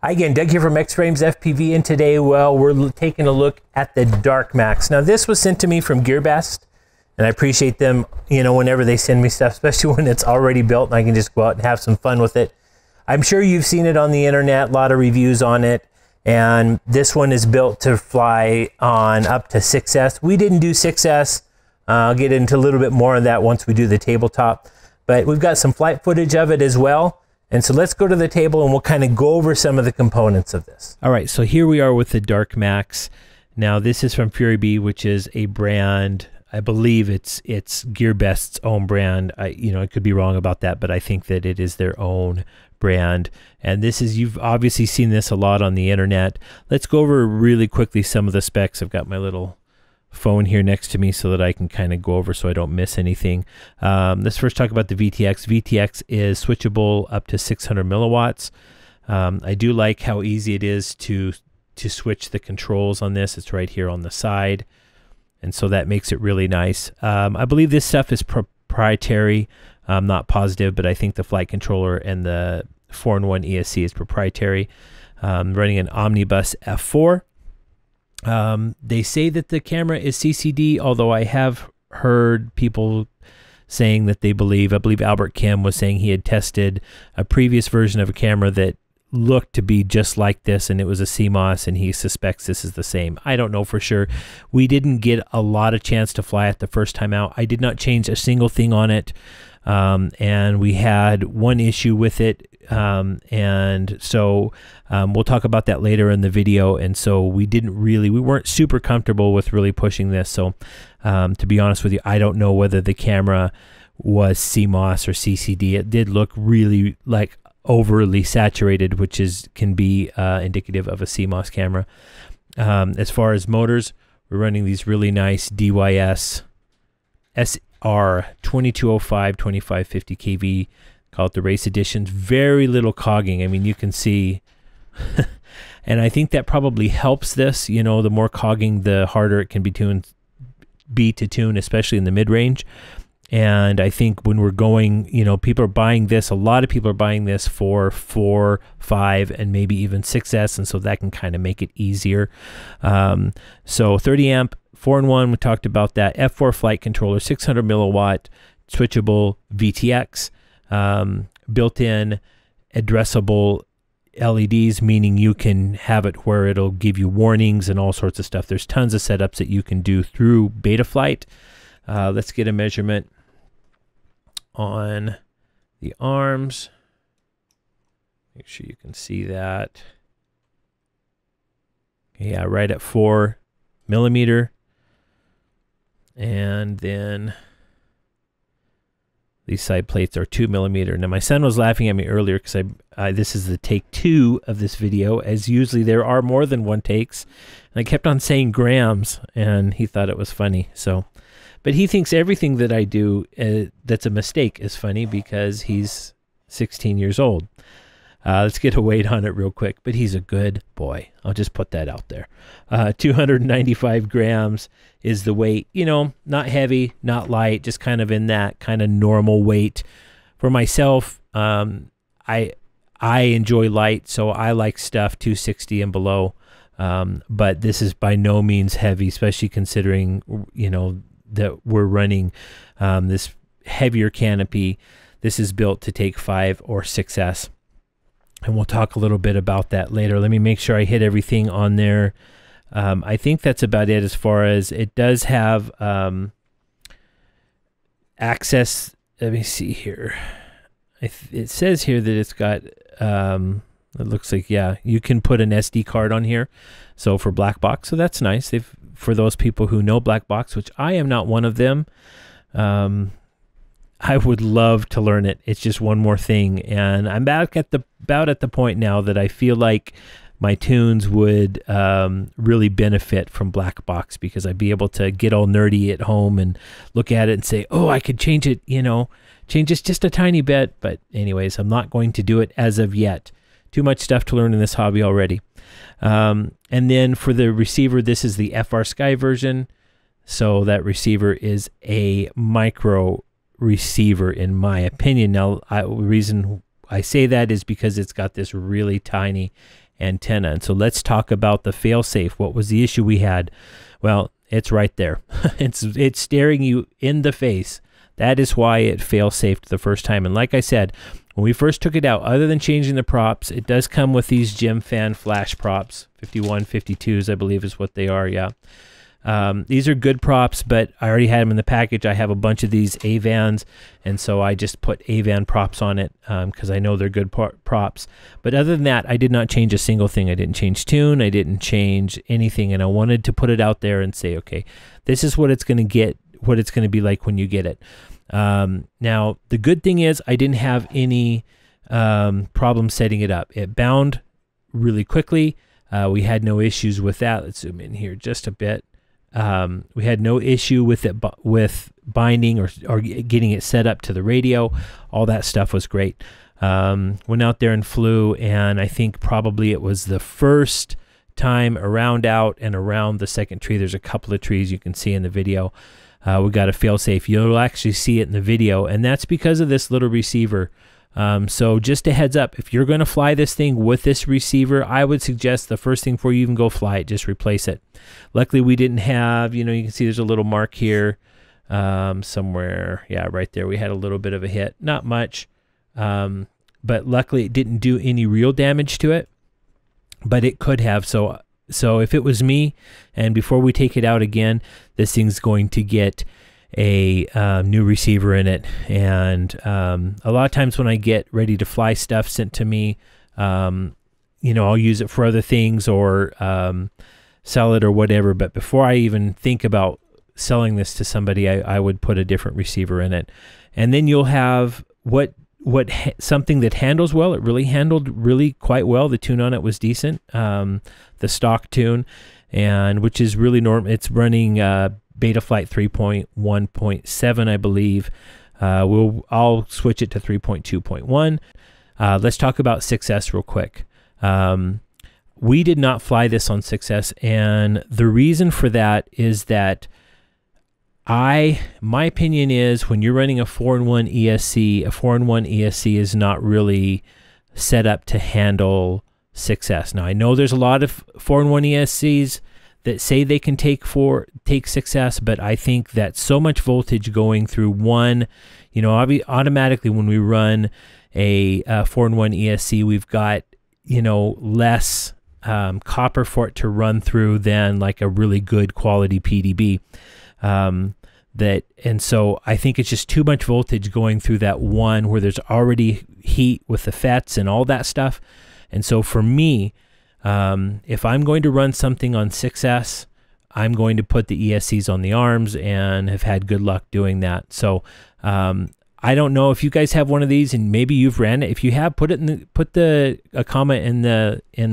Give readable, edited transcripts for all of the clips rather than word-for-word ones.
Hi again, Doug here from X-Frames FPV, and today, well, we're taking a look at the Darkmax. Now, this was sent to me from Gearbest, and I appreciate them, you know, whenever they send me stuff, especially when it's already built and I can just go out and have some fun with it. I'm sure you've seen it on the internet, a lot of reviews on it, and this one is built to fly on up to 6S. We didn't do 6S. I'll get into a little bit more of that once we do the tabletop, but we've got some flight footage of it as well. And so let's go to the table and we'll kind of go over some of the components of this. All right, so here we are with the Darkmax. Now this is from Furibee, which is a brand, I believe it's Gearbest's own brand. I could be wrong about that, but I think that it is their own brand. And this is, you've obviously seen this a lot on the internet. Let's go over really quickly some of the specs. I've got my little phone here next to me so that I can kind of go over so I don't miss anything. Let's first talk about the VTX. VTX is switchable up to 600 milliwatts. I do like how easy it is to switch the controls on this. It's right here on the side, and so that makes it really nice. I believe this stuff is proprietary. I'm not positive, but I think the flight controller and the 4-in-1 ESC is proprietary. Running an Omnibus F4. They say that the camera is CCD, although I have heard people saying that I believe Albert Kim was saying he had tested a previous version of a camera that looked to be just like this, and it was a CMOS, and he suspects this is the same. I don't know for sure. We didn't get a lot of chance to fly it the first time out. I did not change a single thing on it, and we had one issue with it. And so we'll talk about that later in the video. And so we weren't super comfortable with really pushing this. So to be honest with you, I don't know whether the camera was CMOS or CCD. It did look really like overly saturated, which can be indicative of a CMOS camera. As far as motors, we're running these really nice DYS SR 2205 2550 kV. Call it the race editions. Very little cogging. I mean, you can see, and I think that probably helps this. You know, the more cogging, the harder it can be to tune, especially in the mid-range. And I think when we're going, people are buying this. A lot of people are buying this for 4, 5, and maybe even 6S, and so that can kind of make it easier. So 30 amp, 4-in-1. We talked about that. F4 flight controller, 600 milliwatt, switchable VTX. Built-in addressable LEDs, meaning you can have it where it'll give you warnings and all sorts of stuff. There's tons of setups that you can do through Betaflight. Let's get a measurement on the arms. Make sure you can see that. Yeah, right at 4 millimeter. And then these side plates are 2 millimeter. Now, my son was laughing at me earlier because this is the take 2 of this video, as usually there are more than one takes. And I kept on saying grams, and he thought it was funny. So, but he thinks everything that I do that's a mistake is funny because he's 16 years old. Let's get a weight on it real quick, but he's a good boy. I'll just put that out there. 295 grams is the weight. Not heavy, not light, just kind of in that kind of normal weight. For myself, I enjoy light, so I like stuff 260 and below. But this is by no means heavy, especially considering, that we're running this heavier canopy. This is built to take 5 or 6S. And we'll talk a little bit about that later. Let me make sure I hit everything on there. I think that's about it as far as it does have access. Let me see here. It says here that it's got, it looks like, yeah, you can put an SD card on here. So for black box, so that's nice. For those people who know black box, which I am not one of them, I would love to learn it. It's just one more thing, and I'm about at the point now that I feel like my tunes would really benefit from black box, because I'd be able to get all nerdy at home and look at it and say, oh, I could change it, change this just a tiny bit. But anyways, I'm not going to do it as of yet. Too much stuff to learn in this hobby already. And then for the receiver, this is the FRSky version. So that receiver is a micro receiver, in my opinion. Now, the reason I say that is because it's got this really tiny antenna. And so let's talk about the failsafe. What was the issue we had? Well, it's right there. It's staring you in the face. That is why it fail-safed the first time. And like I said, when we first took it out, other than changing the props, it does come with these Gemfan flash props, 51, 52s, I believe is what they are, yeah. These are good props, but I already had them in the package. I have a bunch of these AVANs, and so I just put AVAN props on it because I know they're good props. But other than that, I did not change a single thing. I didn't change tune. I didn't change anything, and I wanted to put it out there and say, okay, this is what it's going to get, what it's going to be like when you get it. Now, the good thing is I didn't have any problem setting it up. It bound really quickly. We had no issues with that. Let's zoom in here just a bit. We had no issue with it, with binding or getting it set up to the radio. All that stuff was great. Went out there and flew, and I think probably it was the first time around out and around the second tree. There's a couple of trees you can see in the video. We got a fail-safe. You'll actually see it in the video, and that's because of this little receiver. So just a heads up, if you're going to fly this thing with this receiver, I would suggest the first thing before you even go fly it, just replace it. Luckily, we didn't have, you know, you can see there's a little mark here somewhere. Yeah, right there. We had a little bit of a hit. Not much, but luckily it didn't do any real damage to it, but it could have. So if it was me, and before we take it out again, this thing's going to get a new receiver in it. And a lot of times when I get ready to fly stuff sent to me, you know, I'll use it for other things or sell it or whatever. But before I even think about selling this to somebody, I would put a different receiver in it. And then you'll have something that handles well. It really handled really quite well. The tune on it was decent, the stock tune, and which is really normal. It's running Betaflight 3.1.7, I believe. I'll switch it to 3.2.1. Let's talk about 6S real quick. We did not fly this on 6S, and the reason for that is that my opinion is when you're running a 4-in-1 ESC, a 4-in-1 ESC is not really set up to handle 6S. Now, I know there's a lot of 4-in-1 ESCs that say they can take 6S, but I think that so much voltage going through one, you know, automatically when we run a 4-in-1 ESC, we've got, you know, less copper for it to run through than like a really good quality PDB. And so I think it's just too much voltage going through that one where there's already heat with the FETs and all that stuff. And so for me, if I'm going to run something on 6S, I'm going to put the ESCs on the arms, and have had good luck doing that. So I don't know if you guys have one of these, and maybe you've ran it. If you have, put a comment in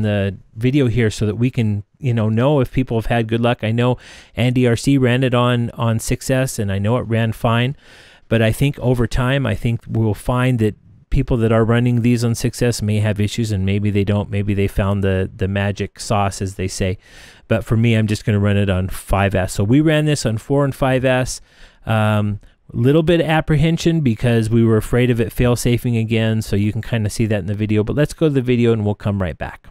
the video here so that we can, you know if people have had good luck. I know Andy RC ran it on 6S, and I know it ran fine. But I think over time, I think we'll find that people that are running these on 6S may have issues, and maybe they don't. Maybe they found the magic sauce, as they say. But for me, I'm just going to run it on 5S. So we ran this on 4 and 5S. Little bit of apprehension because we were afraid of it fail-safing again. So you can kind of see that in the video. But let's go to the video, and we'll come right back.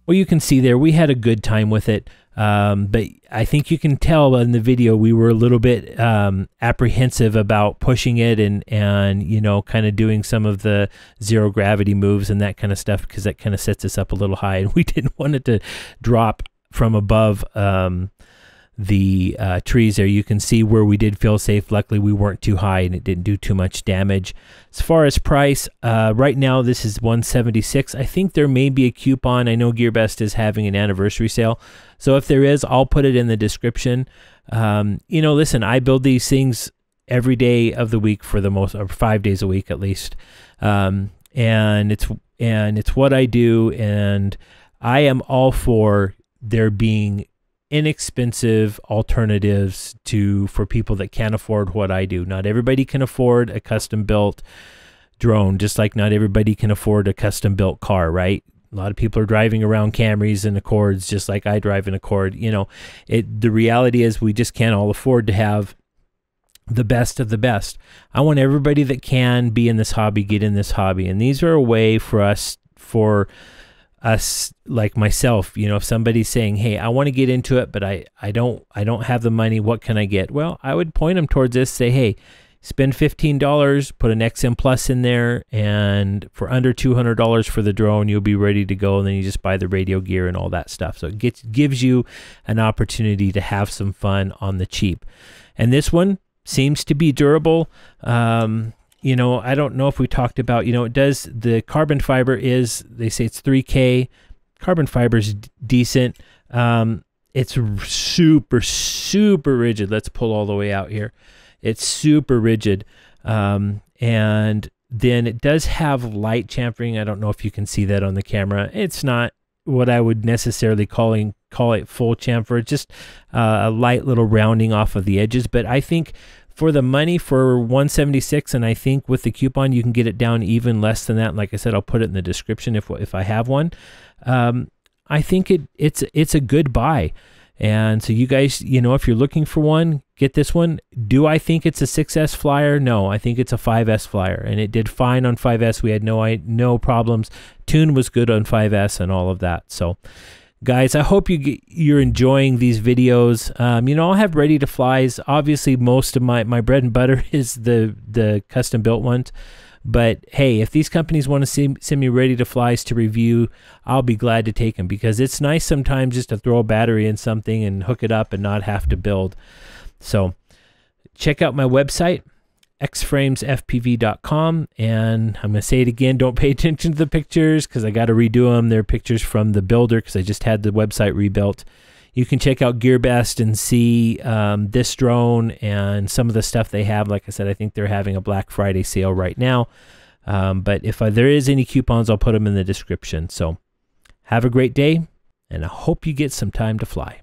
well, you can see there we had a good time with it. But I think you can tell in the video we were a little bit apprehensive about pushing it and you know, kind of doing some of the zero gravity moves and that kind of stuff, because that kind of sets us up a little high, and we didn't want it to drop from above the trees there. You can see where we did feel safe. Luckily we weren't too high and it didn't do too much damage. As far as price, right now this is $176. I think there may be a coupon. I know Gearbest is having an anniversary sale, so if there is, I'll put it in the description. You know, listen, I build these things every day of the week for the most, or 5 days a week at least, and it's what I do, and I am all for there being inexpensive alternatives for people that can't afford what I do. Not everybody can afford a custom built drone, just like not everybody can afford a custom built car, right? A lot of people are driving around Camrys and Accords just like I drive an Accord. You know, the reality is we just can't all afford to have the best of the best. I want everybody that can be in this hobby, get in this hobby. And these are a way for us like myself, you know, if somebody's saying, hey, I want to get into it, but I don't have the money, what can I get? Well, I would point them towards this, say, hey, spend $15, put an XM Plus in there, and for under $200 for the drone, you'll be ready to go. And then you just buy the radio gear and all that stuff. So it gives you an opportunity to have some fun on the cheap. And this one seems to be durable. You know, I don't know if we talked about, you know, it does, the carbon fiber is, they say it's 3K. Carbon fiber is decent. It's super, super rigid. Let's pull all the way out here. It's super rigid. And then it does have light chamfering. I don't know if you can see that on the camera. It's not what I would necessarily call it full chamfer. It's just a light little rounding off of the edges. But I think for the money, for $176, and I think with the coupon you can get it down even less than that. Like I said, I'll put it in the description if I have one. I think it's a good buy. And so you guys, you know, if you're looking for one, get this one. Do I think it's a 6S flyer? No, I think it's a 5S flyer, and it did fine on 5S. We had no problems. Tune was good on 5S and all of that. So guys, I hope you're enjoying these videos. You know, I'll have ready to flies. Obviously, most of my bread and butter is the custom built ones. But hey, if these companies want to send me ready to flies to review, I'll be glad to take them, because it's nice sometimes just to throw a battery in something and hook it up and not have to build. So check out my website, xframesfpv.com, and I'm going to say it again, don't pay attention to the pictures because I got to redo them. They're pictures from the builder because I just had the website rebuilt. You can check out Gearbest and see this drone and some of the stuff they have. Like I said, I think they're having a Black Friday sale right now. But if there is any coupons, I'll put them in the description. So have a great day, and I hope you get some time to fly.